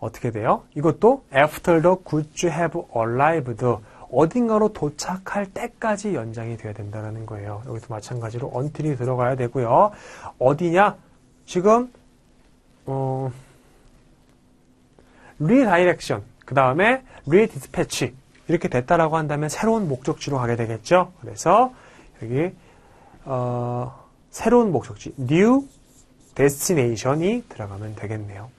[SPEAKER 1] 어떻게 돼요? 이것도 after the goods have arrived 어딘가로 도착할 때까지 연장이 돼야 된다는 거예요. 여기도 마찬가지로 until이 들어가야 되고요. 어디냐? 지금 redirection 그 다음에 redispatch 이렇게 됐다라고 한다면 새로운 목적지로 가게 되겠죠. 그래서 여기 새로운 목적지 new destination이 들어가면 되겠네요.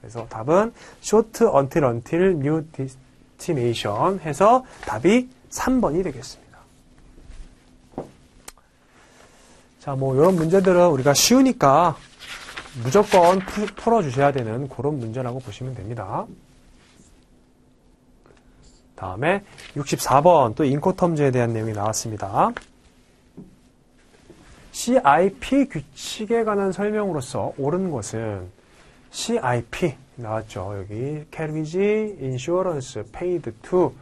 [SPEAKER 1] 그래서 답은 short until new destination 해서 답이 3번이 되겠습니다. 자, 뭐 이런 문제들은 우리가 쉬우니까 무조건 풀어주셔야 되는 그런 문제라고 보시면 됩니다. 다음에 64번 또 인코텀즈에 대한 내용이 나왔습니다. CIP 규칙에 관한 설명으로서 옳은 것은 CIP 나왔죠. 여기 carriage insurance paid to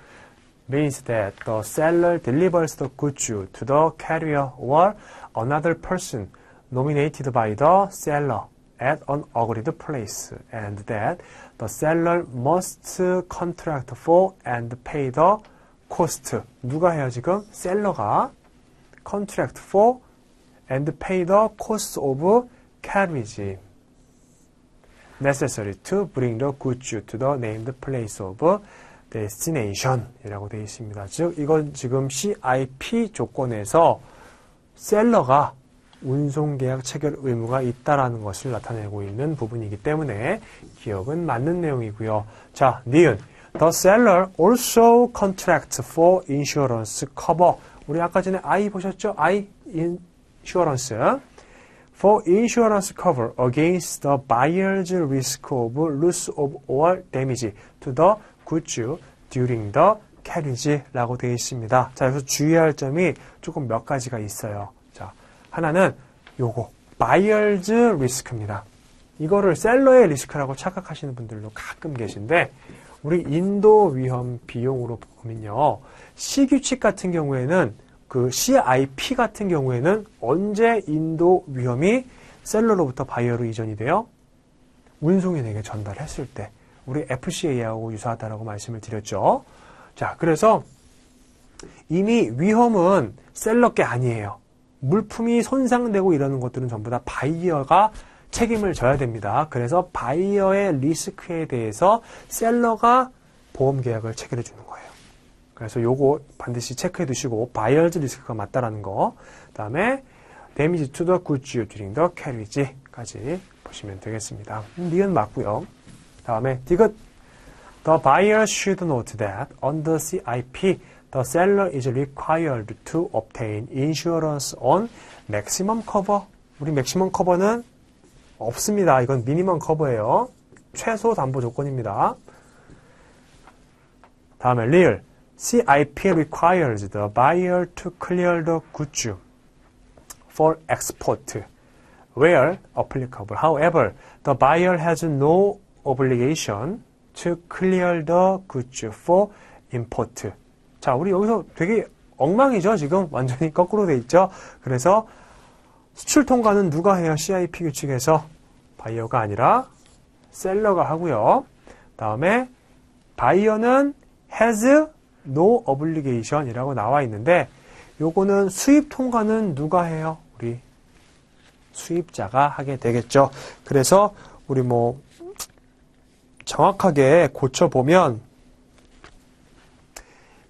[SPEAKER 1] means that the seller delivers the goods to the carrier or another person nominated by the seller at an agreed place and that the seller must contract for and pay the cost. 누가 해요 지금? 셀러가 contract for and pay the cost of carriage necessary to bring the goods to the named place of destination 이라고 되어 있습니다. 즉 이건 지금 CIP 조건에서 셀러가 운송계약 체결 의무가 있다라는 것을 나타내고 있는 부분이기 때문에 기억은 맞는 내용이고요. 자, 니은 The seller also contracts for insurance cover 우리 아까 전에 I 보셨죠? I insurance for insurance cover against the buyer's risk of loss of or damage to the goods during the carriage라고 되어 있습니다. 자, 여기서 주의할 점이 조금 몇 가지가 있어요. 자, 하나는 요거 buyer's risk입니다. 이거를 셀러의 리스크라고 착각하시는 분들도 가끔 계신데 우리 인도 위험 비용으로 보면요. C규칙 같은 경우에는 그 CIP 같은 경우에는 언제 인도 위험이 셀러로부터 바이어로 이전이 돼요? 운송인에게 전달했을 때 우리 FCA하고 유사하다라고 말씀을 드렸죠. 자, 그래서 이미 위험은 셀러 게 아니에요. 물품이 손상되고 이러는 것들은 전부 다 바이어가 책임을 져야 됩니다. 그래서 바이어의 리스크에 대해서 셀러가 보험 계약을 체결해 주는 거예요. 그래서 요거 반드시 체크해 두시고 바이어즈 리스크가 맞다라는 거. 그다음에 damage to the goods during the carriage까지 보시면 되겠습니다. 니은 맞고요. 다음에 디귿 The buyer should note that under CIP the seller is required to obtain insurance on maximum cover. 우리 maximum cover는 없습니다. 이건 미니멈 커버예요. 최소 담보 조건입니다. 다음에 real. CIP requires the buyer to clear the goods for export where applicable. However, the buyer has no obligation to clear the goods for import. 자, 우리 여기서 되게 엉망이죠. 지금 완전히 거꾸로 돼 있죠. 그래서 수출 통과는 누가 해요? CIP 규칙에서 바이어가 아니라 셀러가 하고요. 다음에 바이어는 has no obligation 이라고 나와 있는데 요거는 수입 통과는 누가 해요? 우리 수입자가 하게 되겠죠. 그래서 우리 뭐 정확하게 고쳐보면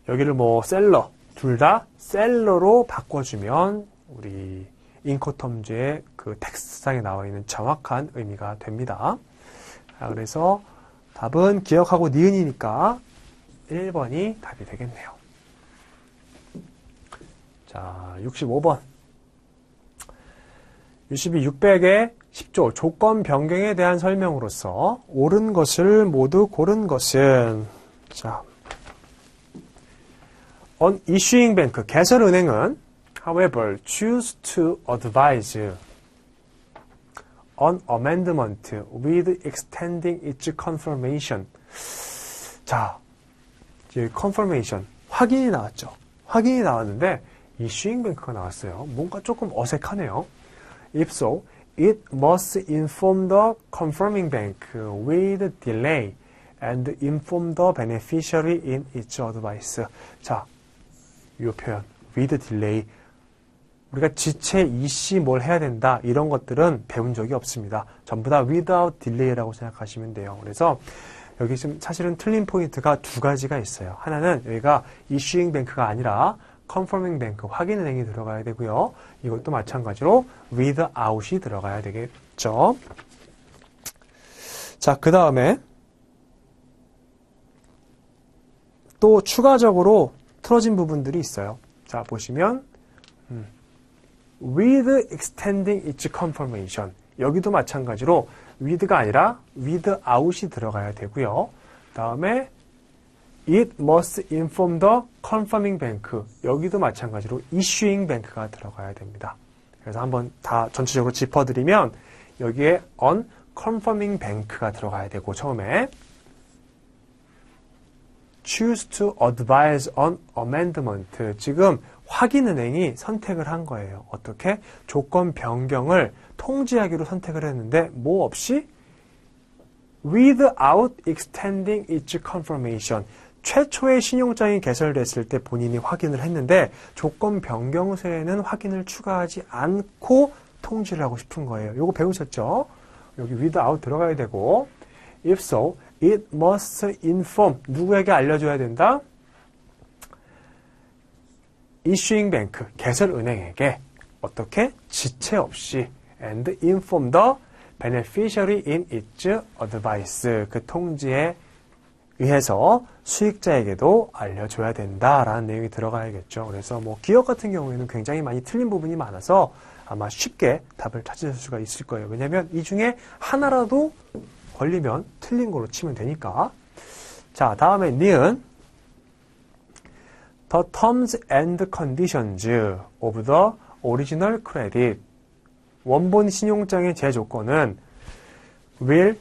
[SPEAKER 1] 여기를 뭐 셀러 둘 다 셀러로 바꿔주면 우리 인코텀즈의 그 텍스트상에 나와 있는 정확한 의미가 됩니다. 자, 그래서 답은 기억하고 니은이니까 1번이 답이 되겠네요. 자, 65번. UCB 600의 10조 조건 변경에 대한 설명으로서 옳은 것을 모두 고른 것은 자, on issuing bank 개설은행은 however choose to advise on amendment with extending its confirmation. 자, 이제 confirmation 확인이 나왔죠. 확인이 나왔는데 issuing bank가 나왔어요. 뭔가 조금 어색하네요. If so, it must inform the confirming bank with delay and inform the beneficiary in its advice. 자, 이 표현 with delay. 우리가 지체, 이시 뭘 해야 된다 이런 것들은 배운 적이 없습니다. 전부 다 without delay라고 생각하시면 돼요. 그래서 여기 지금 사실은 틀린 포인트가 두 가지가 있어요. 하나는 여기가 issuing bank가 아니라 confirming bank, 확인은행이 들어가야 되고요. 이것도 마찬가지로 without이 들어가야 되겠죠. 자, 그 다음에 또 추가적으로 틀어진 부분들이 있어요. 자, 보시면 with extending its confirmation. 여기도 마찬가지로 with가 아니라 without이 들어가야 되고요. 다음에 it must inform the confirming bank. 여기도 마찬가지로 issuing bank가 들어가야 됩니다. 그래서 한번 다 전체적으로 짚어드리면 여기에 on confirming bank가 들어가야 되고 처음에 choose to advise on amendment. 지금 확인은행이 선택을 한 거예요. 어떻게? 조건 변경을 통지하기로 선택을 했는데 뭐 없이? without extending its confirmation. 최초의 신용장이 개설됐을 때 본인이 확인을 했는데 조건 변경서에는 확인을 추가하지 않고 통지를 하고 싶은 거예요. 요거 배우셨죠? 여기 without 들어가야 되고 if so, it must inform. 누구에게 알려줘야 된다? issuing bank, 개설은행에게 어떻게? 지체 없이 and inform the beneficiary in its advice. 그 통지에 의해서 수익자에게도 알려줘야 된다라는 내용이 들어가야겠죠. 그래서 뭐 기업 같은 경우에는 굉장히 많이 틀린 부분이 많아서 아마 쉽게 답을 찾으실 수가 있을 거예요. 왜냐하면 이 중에 하나라도 걸리면 틀린 걸로 치면 되니까. 자, 다음에 니은 The terms and conditions of the original credit. 원본 신용장의 제조건은 will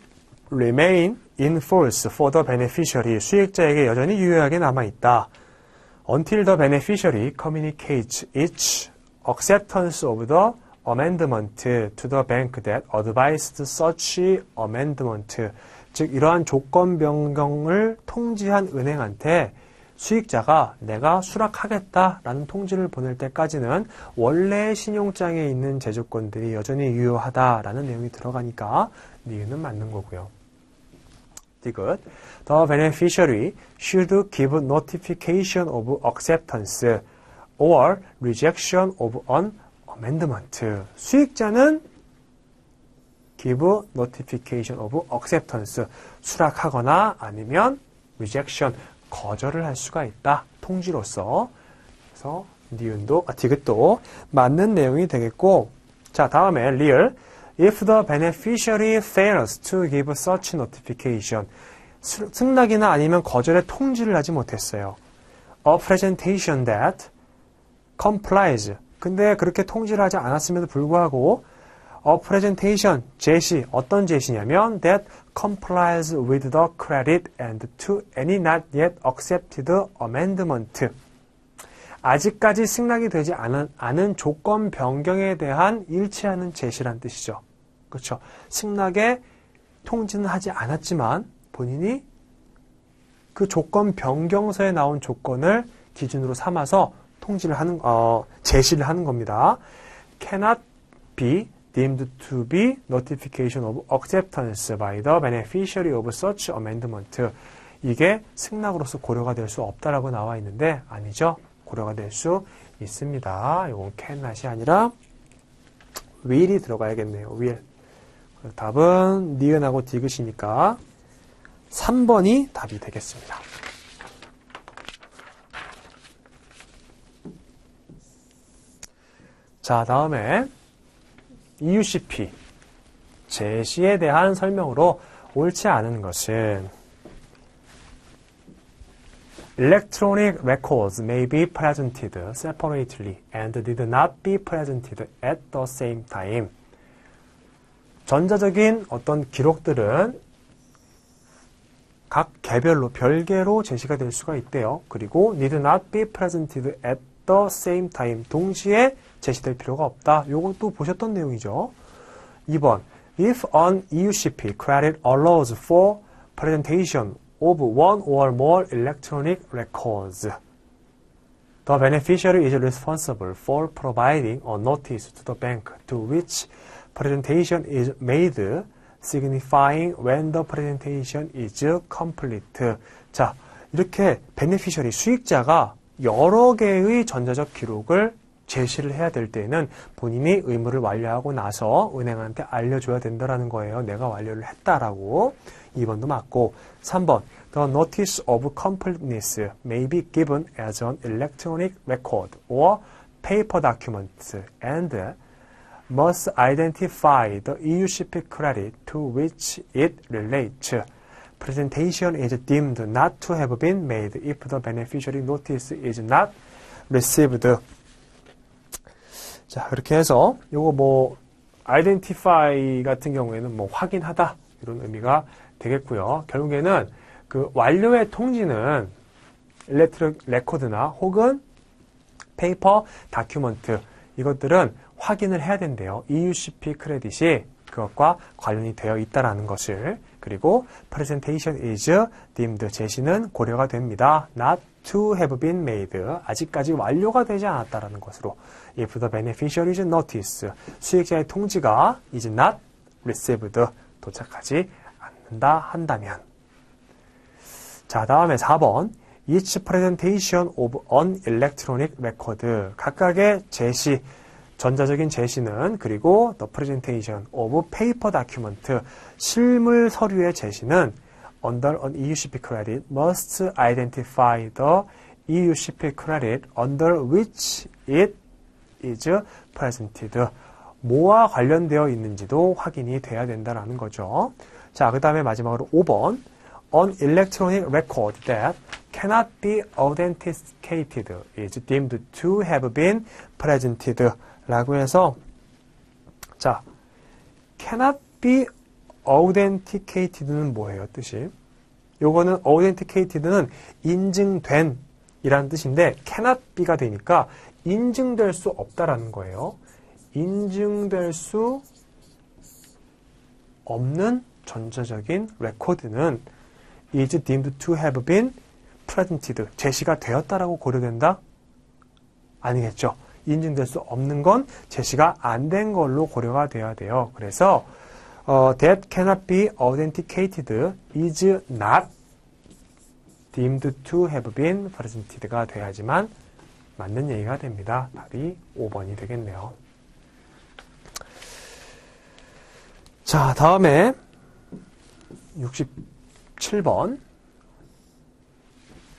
[SPEAKER 1] remain in force for the beneficiary. 수익자에게 여전히 유효하게 남아있다. Until the beneficiary communicates its acceptance of the amendment to the bank that advised such amendment. 즉 이러한 조건 변경을 통지한 은행한테 수익자가 내가 수락하겠다라는 통지를 보낼 때까지는 원래 신용장에 있는 제조건들이 여전히 유효하다라는 내용이 들어가니까 니은은 맞는 거고요. 디귿. The beneficiary should give notification of acceptance or rejection of an amendment. 수익자는 give notification of acceptance. 수락하거나 아니면 rejection. 거절을 할 수가 있다. 통지로서. 그래서 니은도, 디귿도 맞는 내용이 되겠고. 자, 다음에 real. If the beneficiary fails to give such notification. 승낙이나 아니면 거절의 통지를 하지 못했어요. A presentation that complies. 근데 그렇게 통지를 하지 않았음에도 불구하고 A presentation, 제시, 어떤 제시냐면 that complies with the credit and to any not yet accepted amendment. 아직까지 승낙이 되지 않은 조건 변경에 대한 일치하는 제시란 뜻이죠. 그렇죠. 승낙에 통지는 하지 않았지만 본인이 그 조건 변경서에 나온 조건을 기준으로 삼아서 제시를 하는 겁니다. cannot be deemed to be notification of acceptance by the beneficiary of such amendment. 이게 승낙으로서 고려가 될 수 없다라고 나와 있는데 아니죠. 고려가 될 수 있습니다. 이건 cannot이 아니라 will이 들어가야겠네요. will. 답은 니은하고 디귿이니까 3번이 답이 되겠습니다. 자, 다음에 EUCP 제시에 대한 설명으로 옳지 않은 것은 Electronic records may be presented separately and did not be presented at the same time. 전자적인 어떤 기록들은 각 개별로 별개로 제시가 될 수가 있대요. 그리고 need not be presented at the same time. 동시에 제시될 필요가 없다. 요것도 보셨던 내용이죠. 2번. If an EUCP credit allows for presentation of one or more electronic records, the beneficiary is responsible for providing a notice to the bank to which presentation is made, signifying when the presentation is complete. 자, 이렇게 beneficiary, 수익자가 여러 개의 전자적 기록을 제시를 해야 될 때에는 본인이 의무를 완료하고 나서 은행한테 알려줘야 된다는 거예요. 내가 완료를 했다라고. 2번도 맞고. 3번. The notice of completeness may be given as an electronic record or paper document and must identify the EUCP credit to which it relates. Presentation is deemed not to have been made if the beneficiary notice is not received. 자, 그렇게 해서 요거 identify 같은 경우에는 확인하다 이런 의미가 되겠고요. 결국에는 그 완료의 통지는 일렉트릭 레코드나 혹은 페이퍼 다큐먼트 이것들은 확인을 해야 된대요. EUCP 크레딧이 그것과 관련이 되어 있다라는 것을. 그리고 presentation is deemed 제시는 고려가 됩니다. not to have been made 아직까지 완료가 되지 않았다라는 것으로. if the beneficiary's notice 수익자의 통지가 is not received 도착하지 않는다 한다면. 자, 다음에 4번 each presentation of an electronic record 각각의 제시 전자적인 제시는 그리고 the presentation of paper document 실물 서류의 제시는 under an EUCP credit must identify the EUCP credit under which it is presented. 뭐와 관련되어 있는지도 확인이 돼야 된다는 거죠. 자, 그 다음에 마지막으로 5번. An electronic record that cannot be authenticated is deemed to have been presented. 라고 해서, 자, cannot be authenticated는 뭐예요, 뜻이? 요거는 authenticated는 인증된 이라는 뜻인데 cannot be가 되니까 인증될 수 없다라는 거예요. 인증될 수 없는 전자적인 레코드는 is deemed to have been presented. 제시가 되었다라고 고려된다? 아니겠죠. 인증될 수 없는 건 제시가 안 된 걸로 고려가 돼야 돼요. 그래서 that cannot be authenticated is not deemed to have been presented가 돼야지만 맞는 얘기가 됩니다. 답이 5번이 되겠네요. 자, 다음에 67번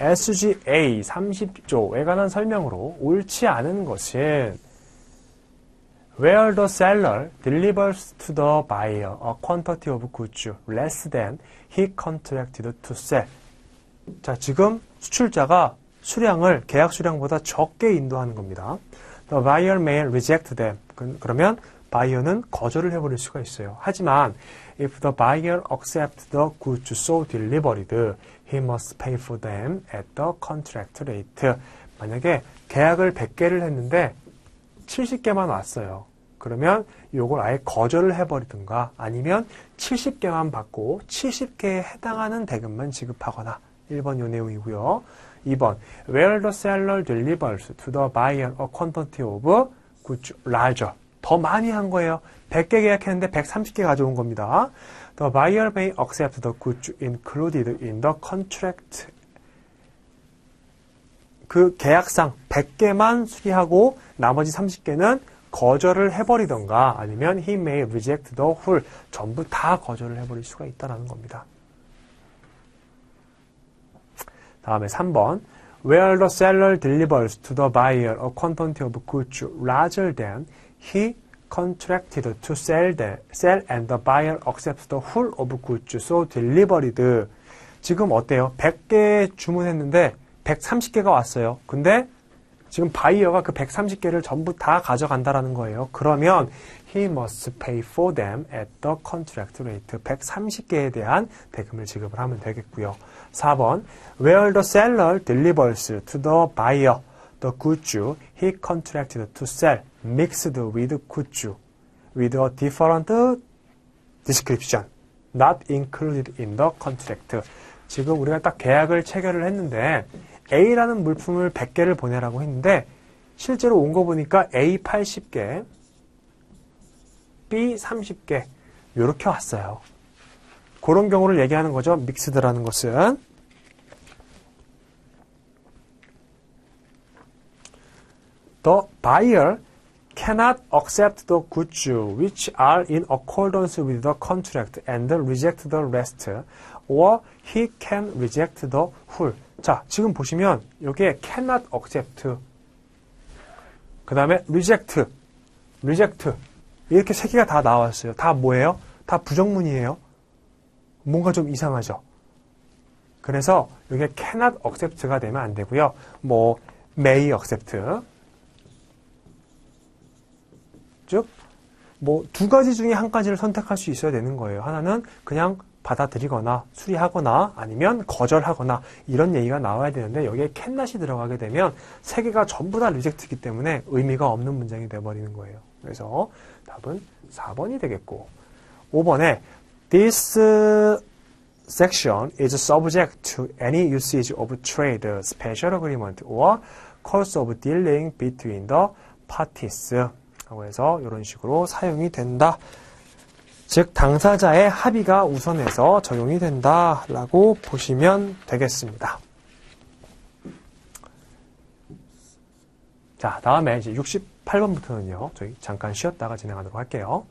[SPEAKER 1] SGA 30조에 관한 설명으로 옳지 않은 것은 where the seller delivers to the buyer a quantity of goods less than he contracted to sell. 자, 지금 수출자가 수량을 계약 수량보다 적게 인도하는 겁니다. The buyer may reject them. 그러면 바이어는 거절을 해버릴 수가 있어요. 하지만 if the buyer accepts the goods so delivered, he must pay for them at the contract rate. 만약에 계약을 100개를 했는데 70개만 왔어요. 그러면 이걸 아예 거절을 해버리든가 아니면 70개만 받고 70개에 해당하는 대금만 지급하거나 1번 요 내용이고요. 2번 where the seller delivers to the buyer a quantity of goods larger. 더 많이 한 거예요. 100개 계약했는데 130개 가져온 겁니다. The buyer may accept the goods included in the contract. 그 계약상 100개만 수리하고 나머지 30개는 거절을 해버리던가 아니면 he may reject the whole. 전부 다 거절을 해버릴 수가 있다는 겁니다. 다음에 3번 where the seller delivers to the buyer a quantity of goods larger than he contracted to sell and the buyer accepts the whole of goods so delivered. 지금 어때요? 100개 주문했는데 130개가 왔어요. 근데 지금 바이어가 그 130개를 전부 다 가져간다라는 거예요. 그러면 he must pay for them at the contract rate. 130개에 대한 대금을 지급을 하면 되겠고요. 4번 where the seller delivers to the buyer the goods he contracted to sell mixed with goods with a different description not included in the contract. 지금 우리가 딱 계약을 체결을 했는데 A라는 물품을 100개를 보내라고 했는데 실제로 온 거 보니까 A 80개, B 30개 이렇게 왔어요. 그런 경우를 얘기하는 거죠. 믹스드라는 것은. The buyer cannot accept the goods which are in accordance with the contract and reject the rest, or he can reject the whole. 자, 지금 보시면 여기에 cannot accept, 그 다음에 reject 이렇게 세 개가 다 나왔어요. 다 뭐예요? 다 부정문이에요. 뭔가 좀 이상하죠? 그래서 여기에 cannot accept가 되면 안 되고요. 뭐 may accept, 즉 뭐 두 가지 중에 한 가지를 선택할 수 있어야 되는 거예요. 하나는 그냥 받아들이거나 수리하거나 아니면 거절하거나 이런 얘기가 나와야 되는데 여기에 cannot이 들어가게 되면 세 개가 전부 다 리젝트이기 때문에 의미가 없는 문장이 되어버리는 거예요. 그래서 답은 4번이 되겠고 5번에 This section is subject to any usage of trade, special agreement, or course of dealing between the parties. 라고 해서 이런 식으로 사용이 된다. 즉 당사자의 합의가 우선해서 적용이 된다라고 보시면 되겠습니다. 자, 다음에 이제 68번부터는요. 저희 잠깐 쉬었다가 진행하도록 할게요.